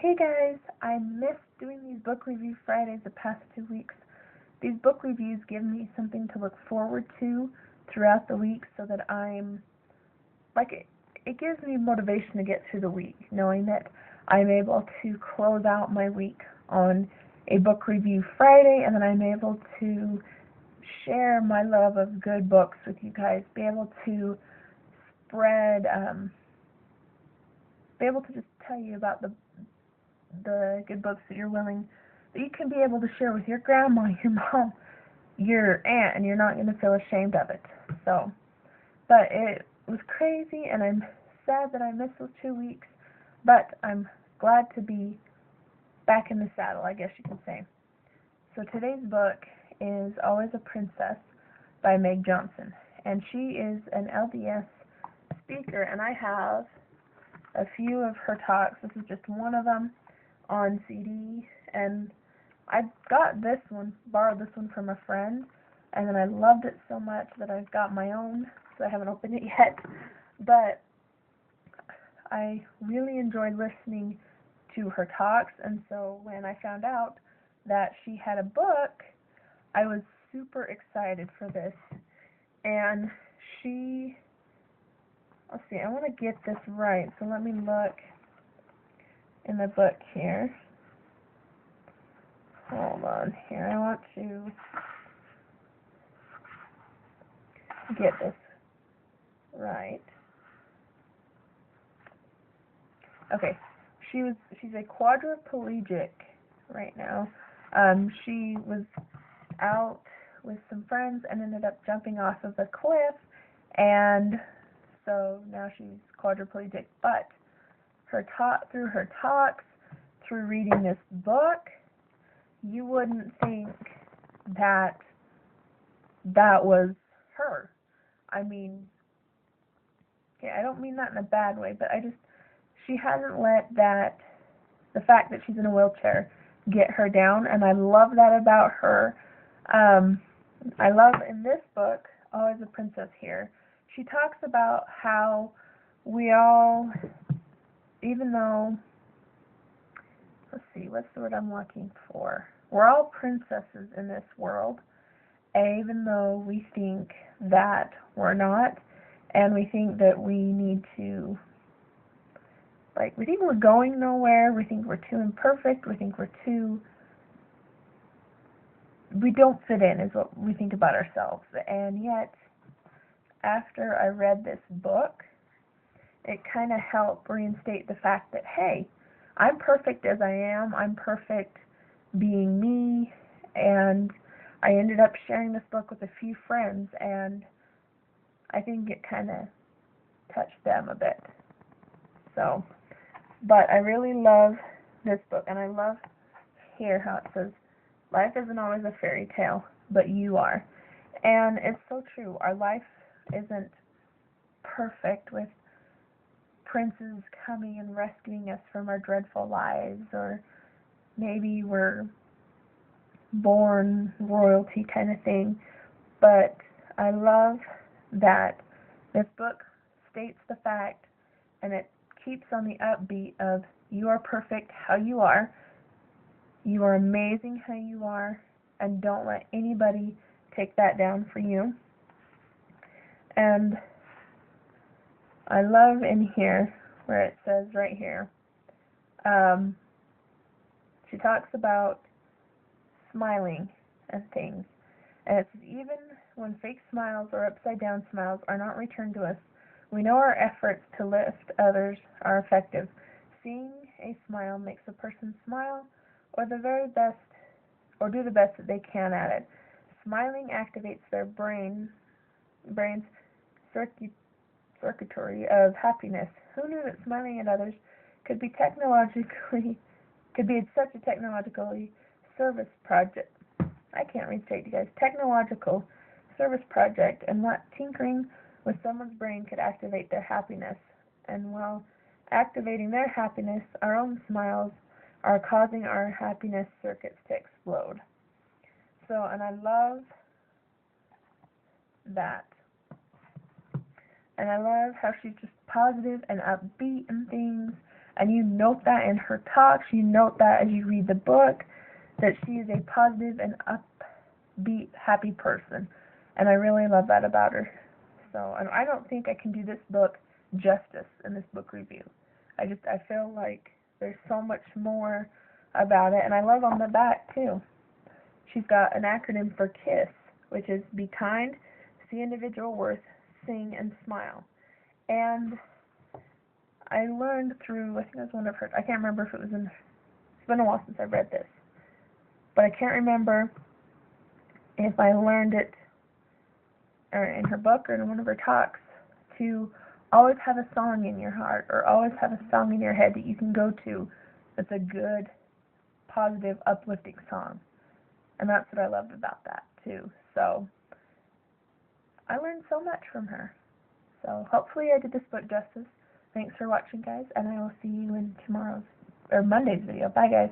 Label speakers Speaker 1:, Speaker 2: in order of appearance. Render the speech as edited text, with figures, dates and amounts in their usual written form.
Speaker 1: Hey guys, I missed doing these book review Fridays the past 2 weeks. These book reviews give me something to look forward to throughout the week so that it gives me motivation to get through the week, knowing that I'm able to close out my week on a book review Friday, and then I'm able to share my love of good books with you guys, be able to spread, be able to just tell you about the good books that you can be able to share with your grandma, your mom, your aunt, and you're not going to feel ashamed of it. But it was crazy, and I'm sad that I missed those 2 weeks, but I'm glad to be back in the saddle, I guess you can say. So today's book is Always a Princess by Meg Johnson, and she is an LDS speaker, and I have a few of her talks. This is just one of them on CD, and I borrowed this one from a friend, and then I loved it so much that I've got my own, so I haven't opened it yet, but I really enjoyed listening to her talks, and so when I found out that she had a book, I was super excited for this, and let's see, I want to get this right, so let me look in the book here. Hold on here. I want to get this right. Okay. She's a quadriplegic right now. She was out with some friends and ended up jumping off of a cliff, and so now she's quadriplegic, but through her talks, through reading this book, you wouldn't think that was her. I mean, okay, I don't mean that in a bad way, but she hasn't let the fact that she's in a wheelchair get her down, and I love that about her. I love in this book, Always a Princess here, she talks about how we all, even though, let's see, what's the word I'm looking for? We're all princesses in this world, even though we think that we're not, and we think that we need to, we think we're going nowhere, we think we're too imperfect, we think we don't fit in, is what we think about ourselves. And yet, after I read this book, it kind of helped reinstate the fact that, hey, I'm perfect as I am, I'm perfect being me, and I ended up sharing this book with a few friends, and I think it kind of touched them a bit. So, but I really love this book, and I love here how it says, life isn't always a fairy tale, but you are. And it's so true. Our life isn't perfect with princes coming and rescuing us from our dreadful lives, or maybe we're born royalty kind of thing. But I love that this book states the fact, and it keeps on the upbeat of, you are perfect how you are amazing how you are, and don't let anybody take that down for you. And I love in here where it says right here, she talks about smiling and things, and it says, even when fake smiles or upside down smiles are not returned to us, we know our efforts to lift others are effective. Seeing a smile makes a person smile, or do the best that they can at it. Smiling activates their brain's circuitry of happiness. Who knew that smiling at others could be such a technologically service project? I can't read straight, you guys. Technological service project, and what tinkering with someone's brain could activate their happiness. And while activating their happiness, our own smiles are causing our happiness circuits to explode. So, and I love that. And I love how she's just positive and upbeat and things. And you note that in her talks, you note that as you read the book, that she is a positive and upbeat, happy person. And I really love that about her. So, and I don't think I can do this book justice in this book review. I feel like there's so much more about it. And I love on the back, too. She's got an acronym for KISS, which is Be Kind, See Individual Worth, Sing, and Smile. And I learned through, I think it was one of her, I can't remember if it was in, it's been a while since I read this, but I can't remember if I learned it or in her book or in one of her talks, to always have a song in your heart or always have a song in your head that you can go to that's a good, positive, uplifting song. And that's what I loved about that, too. So, I learned so much from her. So, hopefully I did this book justice. Thanks for watching, guys, and I will see you in tomorrow's, or Monday's video. Bye, guys.